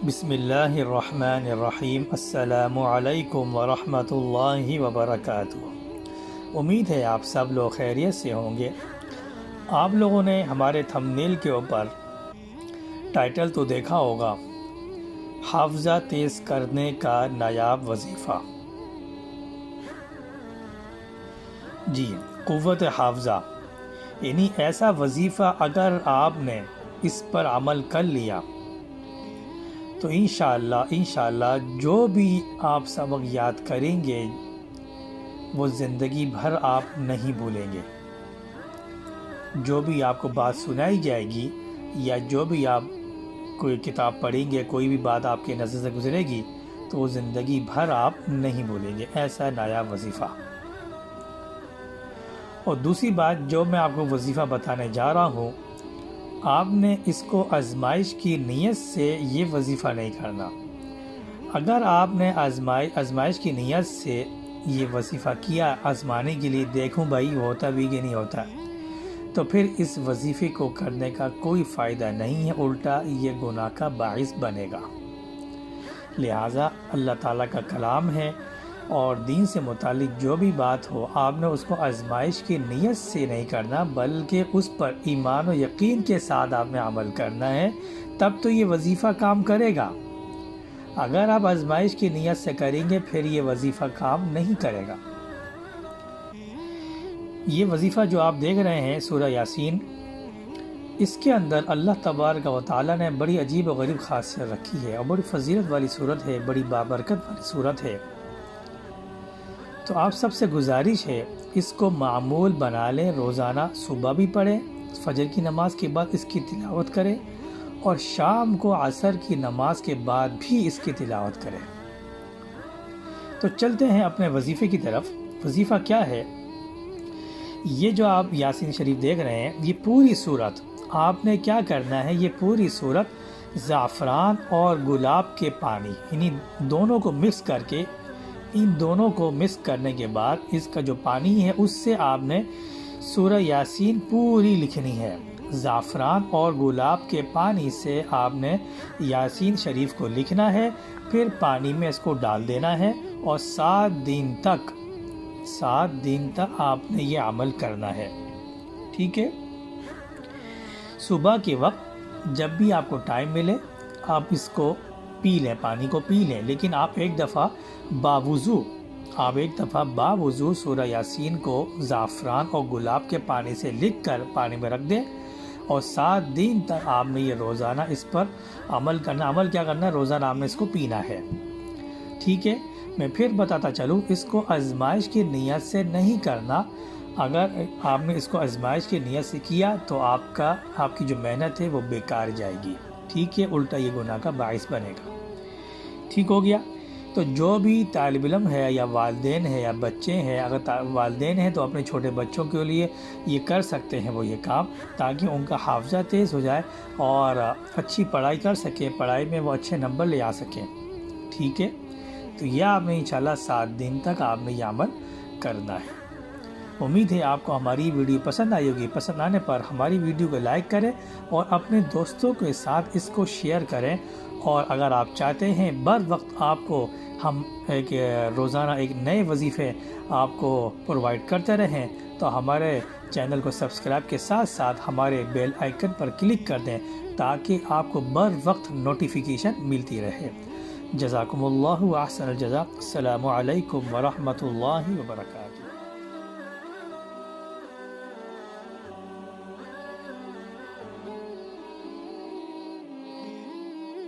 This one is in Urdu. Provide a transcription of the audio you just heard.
بسم اللہ الرحمن الرحیم۔ السلام علیکم ورحمۃ اللہ وبرکاتہ۔ امید ہے آپ سب لوگ خیریت سے ہوں گے۔ آپ لوگوں نے ہمارے تھمبنیل کے اوپر ٹائٹل تو دیکھا ہوگا، حافظہ تیز کرنے کا نایاب وظیفہ۔ جی، قوت حافظہ یعنی ایسا وظیفہ اگر آپ نے اس پر عمل کر لیا تو انشاءاللہ جو بھی آپ سبق یاد کریں گے وہ زندگی بھر آپ نہیں بھولیں گے۔ جو بھی آپ کو بات سنائی جائے گی یا جو بھی آپ کوئی کتاب پڑھیں گے، کوئی بھی بات آپ کے نظر سے گزرے گی تو وہ زندگی بھر آپ نہیں بھولیں گے۔ ایسا نایاب وظیفہ۔ اور دوسری بات جو میں آپ کو وظیفہ بتانے جا رہا ہوں، آپ نے اس کو آزمائش کی نیت سے یہ وظیفہ نہیں کرنا۔ اگر آپ نے آزمائش کی نیت سے یہ وظیفہ کیا، آزمانے کے لیے دیکھوں بھائی ہوتا بھی کہ نہیں ہوتا، تو پھر اس وظیفے کو کرنے کا کوئی فائدہ نہیں ہے، الٹا یہ گناہ کا باعث بنے گا۔ لہٰذا اللہ تعالیٰ کا کلام ہے اور دین سے متعلق جو بھی بات ہو، آپ نے اس کو آزمائش کی نیت سے نہیں کرنا، بلکہ اس پر ایمان و یقین کے ساتھ آپ نے عمل کرنا ہے، تب تو یہ وظیفہ کام کرے گا۔ اگر آپ آزمائش کی نیت سے کریں گے پھر یہ وظیفہ کام نہیں کرے گا۔ یہ وظیفہ جو آپ دیکھ رہے ہیں سورہ یاسین، اس کے اندر اللہ تبارک و تعالیٰ نے بڑی عجیب و غریب خاصیت رکھی ہے اور بڑی فضیلت والی صورت ہے، بڑی بابرکت والی صورت ہے۔ تو آپ سب سے گزارش ہے اس کو معمول بنا لیں، روزانہ صبح بھی پڑھیں، فجر کی نماز کے بعد اس کی تلاوت کریں اور شام کو عصر کی نماز کے بعد بھی اس کی تلاوت کریں۔ تو چلتے ہیں اپنے وظیفے کی طرف۔ وظیفہ کیا ہے؟ یہ جو آپ یاسین شریف دیکھ رہے ہیں، یہ پوری صورت آپ نے کیا کرنا ہے، یہ پوری صورت زعفران اور گلاب کے پانی یعنی دونوں کو مکس کر کے، ان دونوں کو مکس کرنے کے بعد اس کا جو پانی ہے اس سے آپ نے سورہ یاسین پوری لکھنی ہے۔ زعفران اور گلاب کے پانی سے آپ نے یاسین شریف کو لکھنا ہے، پھر پانی میں اس کو ڈال دینا ہے اور 7 دن تک آپ نے یہ عمل کرنا ہے۔ ٹھیک ہے؟ صبح کے وقت جب بھی آپ کو ٹائم ملے آپ اس کو پی لیں، پانی کو پی لیں، لیکن آپ ایک دفعہ باوضو سورہ یاسین کو زعفران اور گلاب کے پانی سے لکھ کر پانی میں رکھ دیں اور 7 دن تک آپ نے یہ روزانہ اس پر عمل کرنا۔ عمل کیا کرنا ہے؟ روزانہ آپ نے اس کو پینا ہے۔ ٹھیک ہے؟ میں پھر بتاتا چلوں، اس کو آزمائش کی نیت سے نہیں کرنا۔ اگر آپ نے اس کو آزمائش کی نیت سے کیا تو آپ کی جو محنت ہے وہ بیکار جائے گی۔ ٹھیک ہے؟ الٹا یہ گناہ کا باعث بنے گا۔ ٹھیک ہو گیا؟ تو جو بھی طالب علم ہے یا والدین ہے یا بچے ہیں، اگر والدین ہیں تو اپنے چھوٹے بچوں کے لیے یہ کر سکتے ہیں وہ یہ کام، تاکہ ان کا حافظہ تیز ہو جائے اور اچھی پڑھائی کر سکے، پڑھائی میں وہ اچھے نمبر لے آ سکیں۔ ٹھیک ہے؟ تو یہ آپ نے انشاءاللہ 7 دن تک آپ نے یہ عمل کرنا ہے۔ امید ہے آپ کو ہماری ویڈیو پسند آئی ہوگی۔ پسند آنے پر ہماری ویڈیو کو لائک کریں اور اپنے دوستوں کے ساتھ اس کو شیئر کریں، اور اگر آپ چاہتے ہیں بر وقت آپ کو ہم روزانہ ایک نئے وظیفے آپ کو پرووائڈ کرتے رہیں تو ہمارے چینل کو سبسکرائب کے ساتھ ساتھ ہمارے بیل آئیکن پر کلک کر دیں تاکہ آپ کو بر وقت نوٹیفیکیشن ملتی رہے۔ جزاکم اللہ احسن الجزاء۔ السلام علیکم ورحمۃ اللہ وبرکاتہ۔